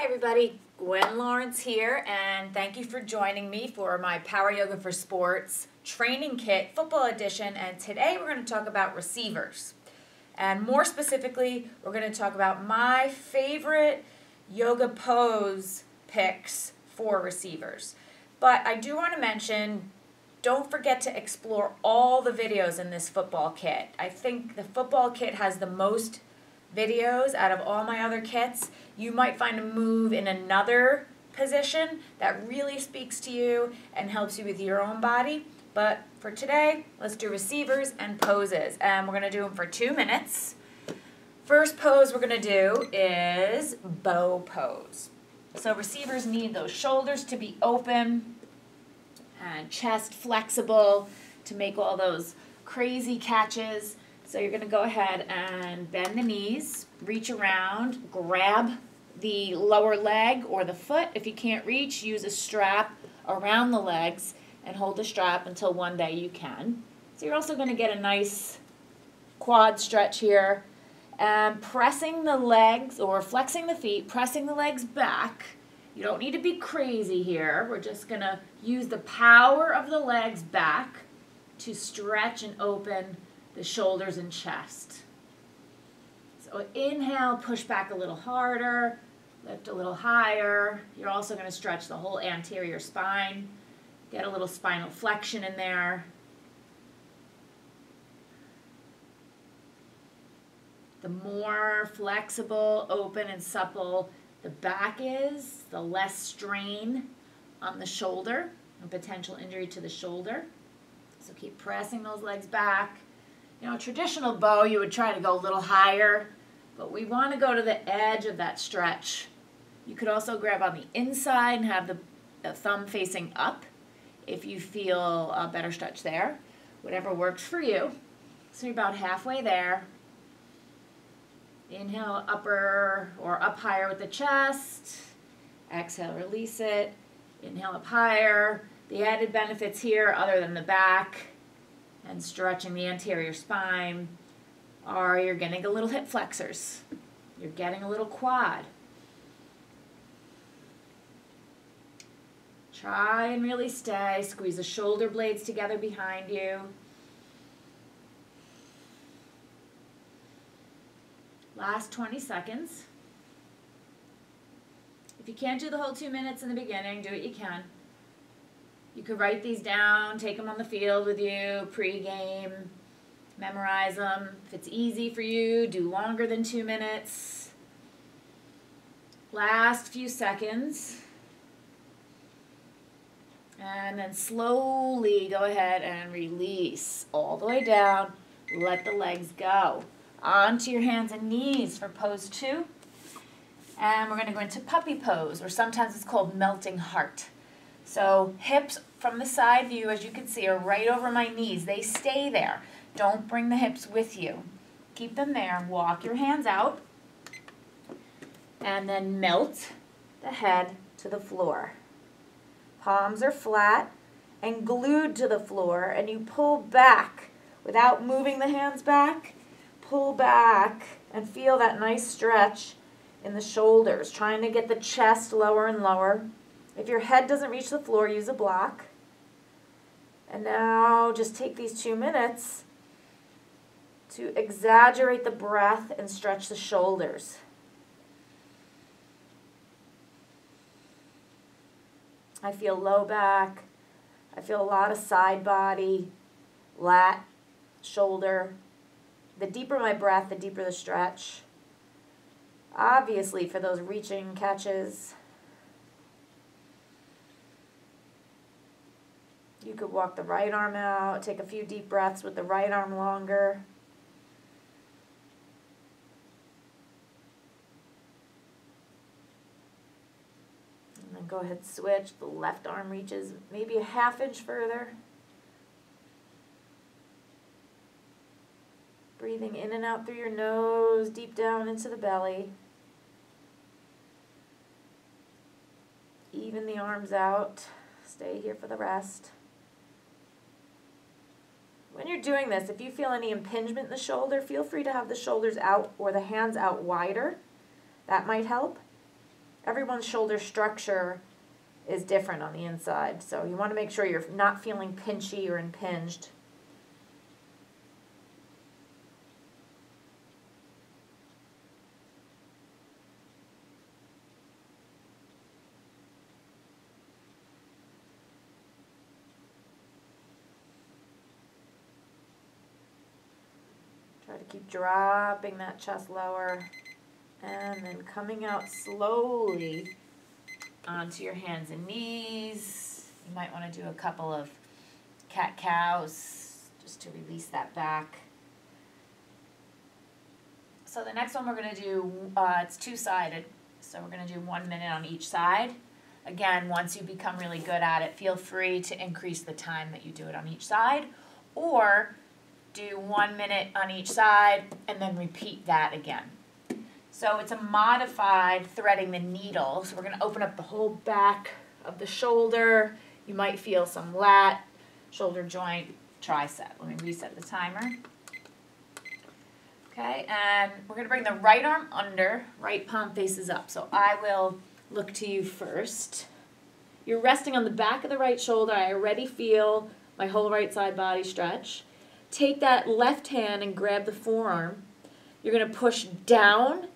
Everybody, Gwen Lawrence here, and thank you for joining me for my Power Yoga for Sports training kit, football edition, and today we're going to talk about receivers. And more specifically, we're going to talk about my favorite yoga pose picks for receivers. But I do want to mention, don't forget to explore all the videos in this football kit. I think the football kit has the most videos out of all my other kits. You might find a move in another position that really speaks to you and helps you with your own body. But for today, let's do receivers and poses. And we're going to do them for 2 minutes. First pose we're going to do is bow pose. So receivers need those shoulders to be open and chest flexible to make all those crazy catches. So you're going to go ahead and bend the knees, reach around, grab the lower leg or the foot. If you can't reach, use a strap around the legs and hold the strap until one day you can. So you're also going to get a nice quad stretch here. And pressing the legs or flexing the feet, pressing the legs back. You don't need to be crazy here. We're just going to use the power of the legs back to stretch and open the shoulders and chest. So inhale, push back a little harder, lift a little higher. You're also going to stretch the whole anterior spine. Get a little spinal flexion in there. The more flexible, open, and supple the back is, the less strain on the shoulder and potential injury to the shoulder. So keep pressing those legs back. You know, traditional bow, you would try to go a little higher, but we want to go to the edge of that stretch. You could also grab on the inside and have the thumb facing up if you feel a better stretch there. Whatever works for you. So you're about halfway there. Inhale, upper or up higher with the chest. Exhale, release it. Inhale, up higher. The added benefits here, other than the back and stretching the anterior spine, are you're getting a little hip flexors. You're getting a little quad. Try and really stay. Squeeze the shoulder blades together behind you. Last 20 seconds. If you can't do the whole 2 minutes in the beginning, do what you can. You could write these down, take them on the field with you, pre-game, memorize them. If it's easy for you, do longer than 2 minutes. Last few seconds. And then slowly go ahead and release all the way down. Let the legs go. Onto your hands and knees for pose 2. And we're going to go into puppy pose, or sometimes it's called melting heart. So hips from the side view, as you can see, are right over my knees. They stay there. Don't bring the hips with you. Keep them there. Walk your hands out. And then melt the head to the floor. Palms are flat and glued to the floor, and you pull back without moving the hands back. Pull back and feel that nice stretch in the shoulders, trying to get the chest lower and lower. If your head doesn't reach the floor, use a block. And now just take these 2 minutes to exaggerate the breath and stretch the shoulders. I feel low back. I feel a lot of side body, lat, shoulder. The deeper my breath, the deeper the stretch. Obviously, for those reaching catches, you could walk the right arm out, take a few deep breaths with the right arm longer. And then go ahead and switch. The left arm reaches maybe a ½ inch further. Breathing in and out through your nose, deep down into the belly. Even the arms out. Stay here for the rest. When you're doing this, if you feel any impingement in the shoulder, feel free to have the shoulders out or the hands out wider. That might help. everyone's shoulder structure is different on the inside. So you want to make sure you're not feeling pinchy or impinged. Try to keep dropping that chest lower and then coming out slowly onto your hands and knees. You might want to do a couple of cat-cows just to release that back. So the next one we're going to do, it's two-sided. So we're going to do 1 minute on each side. Again, once you become really good at it, feel free to increase the time that you do it on each side, or do 1 minute on each side and then repeat that again. So it's a modified threading the needle. So we're going to open up the whole back of the shoulder. You might feel some lat, shoulder joint, tricep. Let me reset the timer. Okay, and we're going to bring the right arm under, right palm faces up. So I will look to you first. You're resting on the back of the right shoulder. I already feel my whole right side body stretch. Take that left hand and grab the forearm. You're going to push down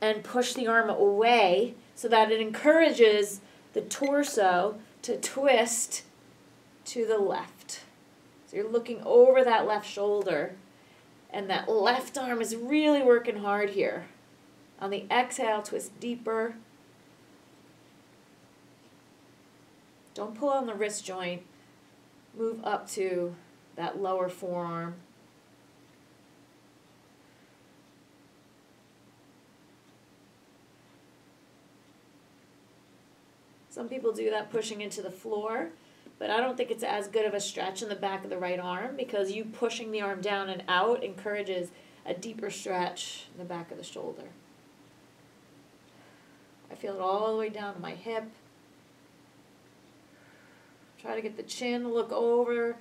and push the arm away so that it encourages the torso to twist to the left. So you're looking over that left shoulder, and that left arm is really working hard here. On the exhale, twist deeper. Don't pull on the wrist joint. Move up to that lower forearm. Some people do that pushing into the floor, but I don't think it's as good of a stretch in the back of the right arm because you pushing the arm down and out encourages a deeper stretch in the back of the shoulder. I feel it all the way down to my hip. Try to get the chin to look over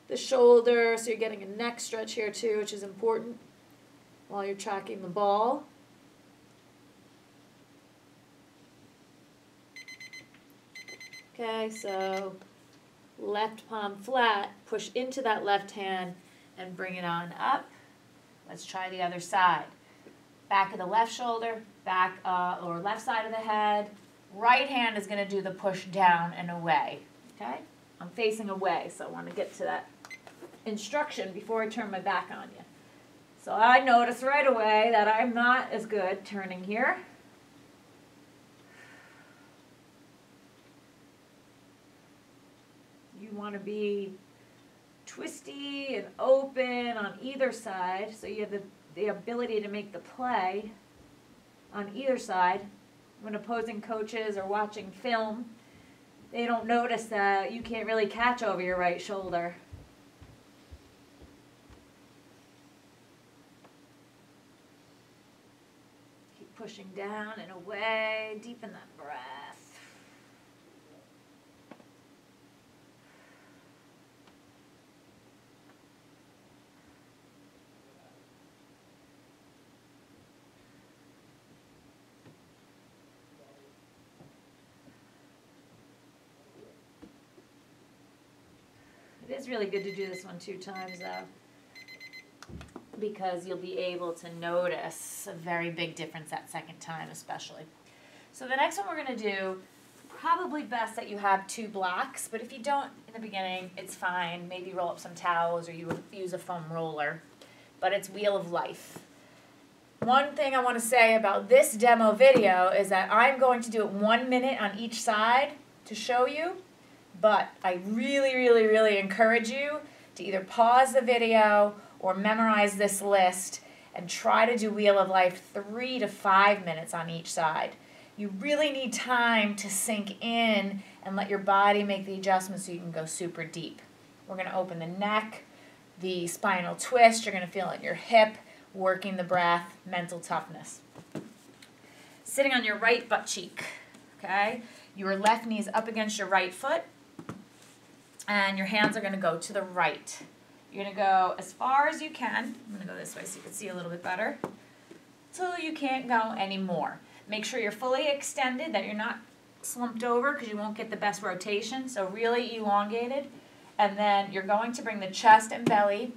the shoulder, so you're getting a neck stretch here too, which is important while you're tracking the ball. Okay, so left palm flat, push into that left hand and bring it on up. Let's try the other side. Back of the left shoulder, back or left side of the head. Right hand is going to do the push down and away. Okay? I'm facing away, so I want to get to that instruction before I turn my back on you. So I notice right away that I'm not as good turning here. You want to be twisty and open on either side, so you have the ability to make the play on either side. When opposing coaches are watching film, they don't notice that you can't really catch over your right shoulder. Keep pushing down and away, deepen that breath. It is really good to do this one 2 times though, because you'll be able to notice a very big difference that second time especially. So the next one we're going to do, probably best that you have 2 blocks, but if you don't in the beginning, it's fine. Maybe roll up some towels or you use a foam roller, but it's Wheel of Life. One thing I want to say about this demo video is that I'm going to do it 1 minute on each side to show you. But I really, really, really encourage you to either pause the video or memorize this list and try to do Wheel of Life 3 to 5 minutes on each side. You really need time to sink in and let your body make the adjustments so you can go super deep. We're going to open the neck, the spinal twist. You're going to feel it in your hip, working the breath, mental toughness. Sitting on your right butt cheek, okay? Your left knee is up against your right foot. And your hands are going to go to the right. You're going to go as far as you can. I'm going to go this way so you can see a little bit better. Till you can't go anymore. Make sure you're fully extended, that you're not slumped over because you won't get the best rotation. So really elongated. And then you're going to bring the chest and belly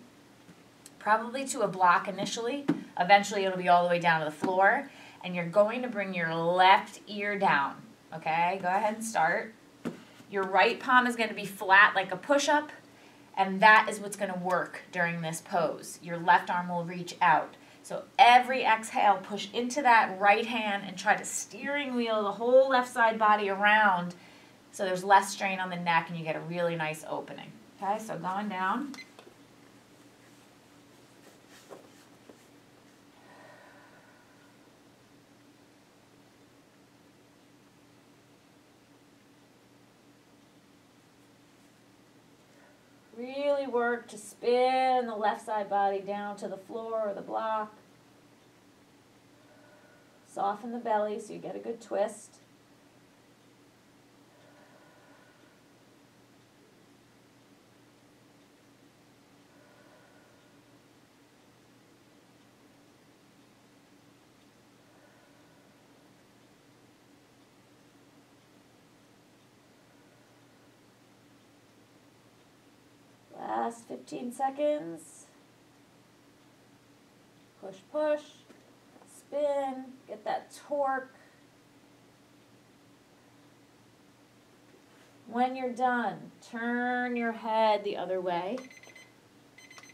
probably to a block initially. Eventually it'll be all the way down to the floor. And you're going to bring your left ear down. Okay, go ahead and start. Your right palm is going to be flat like a push-up. And that is what's going to work during this pose. Your left arm will reach out. So every exhale, push into that right hand and try to steering wheel the whole left side body around so there's less strain on the neck and you get a really nice opening. Okay, so going down. Really work to spin the left side body down to the floor or the block. Soften the belly so you get a good twist. Last 15 seconds. Push, push. Spin. Get that torque. When you're done, turn your head the other way.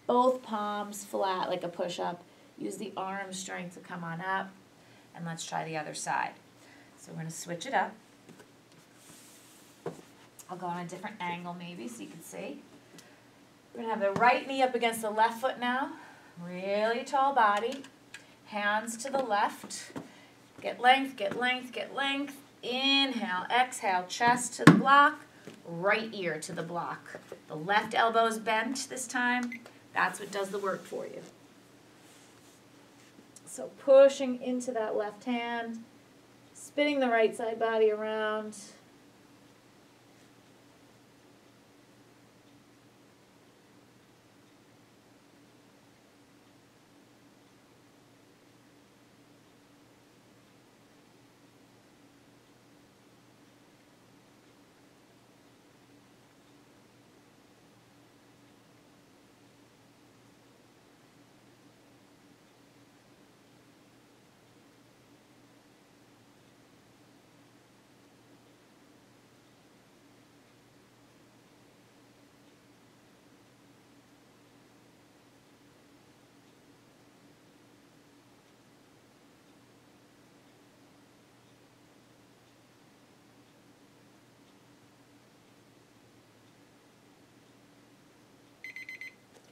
Both palms flat like a push-up. Use the arm strength to come on up. And let's try the other side. So we're going to switch it up. I'll go on a different angle maybe so you can see. We're going to have the right knee up against the left foot now. Really tall body. Hands to the left. Get length, get length, get length. Inhale, exhale, chest to the block. Right ear to the block. The left elbow is bent this time. That's what does the work for you. So pushing into that left hand. Spinning the right side body around.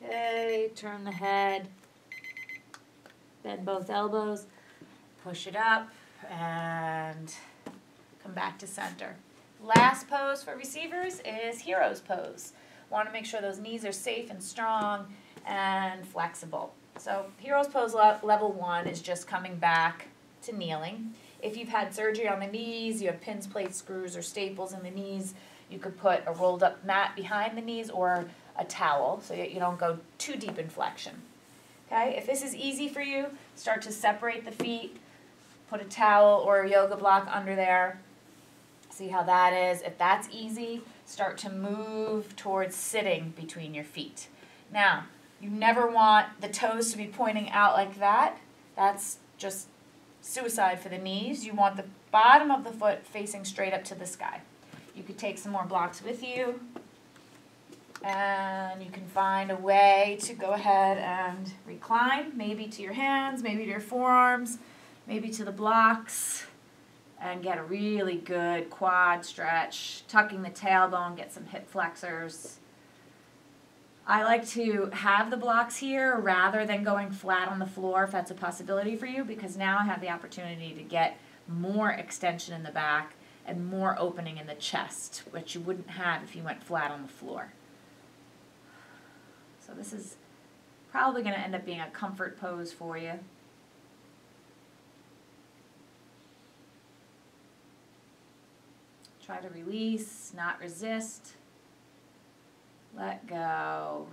Okay, turn the head, bend both elbows, push it up, and come back to center. Last pose for receivers is hero's pose. Want to make sure those knees are safe and strong and flexible. So hero's pose level 1 is just coming back to kneeling. If you've had surgery on the knees, you have pins, plates, screws, or staples in the knees, you could put a rolled up mat behind the knees or a towel so that you don't go too deep in flexion. Okay, if this is easy for you, start to separate the feet, put a towel or a yoga block under there. See how that is. If that's easy, start to move towards sitting between your feet. Now, you never want the toes to be pointing out like that. That's just suicide for the knees. You want the bottom of the foot facing straight up to the sky. You could take some more blocks with you, and you can find a way to go ahead and recline, maybe to your hands, maybe to your forearms, maybe to the blocks, and get a really good quad stretch, tucking the tailbone, get some hip flexors. I like to have the blocks here rather than going flat on the floor if that's a possibility for you, because now I have the opportunity to get more extension in the back and more opening in the chest, which you wouldn't have if you went flat on the floor. So this is probably going to end up being a comfort pose for you. Try to release, not resist. Let go.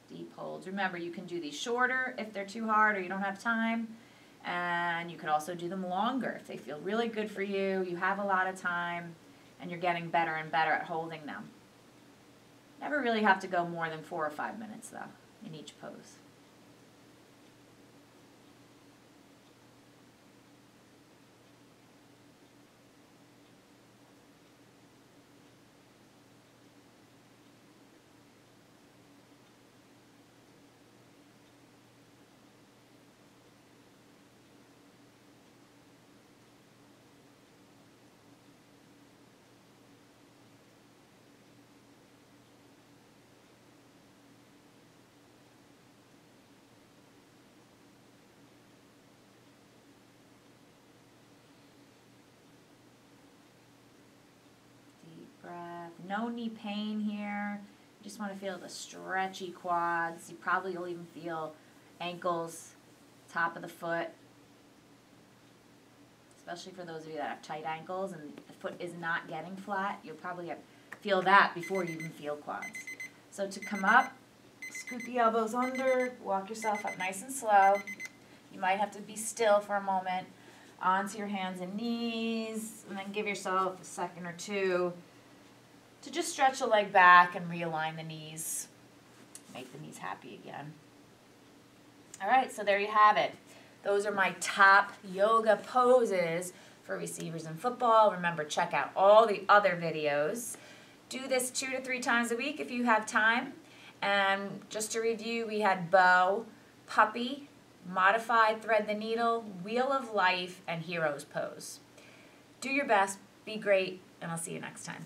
Deep holds. Remember, you can do these shorter if they're too hard or you don't have time. And you could also do them longer if they feel really good for you, you have a lot of time, and you're getting better and better at holding them. Never really have to go more than 4 or 5 minutes though in each pose. Breath. No knee pain here. You just want to feel the stretchy quads. You probably will even feel ankles, top of the foot, especially for those of you that have tight ankles and the foot is not getting flat. You'll probably feel that before you even feel quads. So to come up, scoot the elbows under, walk yourself up nice and slow. You might have to be still for a moment, onto your hands and knees, and then give yourself a second or two to just stretch the leg back and realign the knees. Make the knees happy again. All right, so there you have it. Those are my top yoga poses for receivers in football. Remember, check out all the other videos. Do this 2 to 3 times a week if you have time. And just to review, we had bow, puppy, modified thread the needle, wheel of life, and hero's pose. Do your best, be great, and I'll see you next time.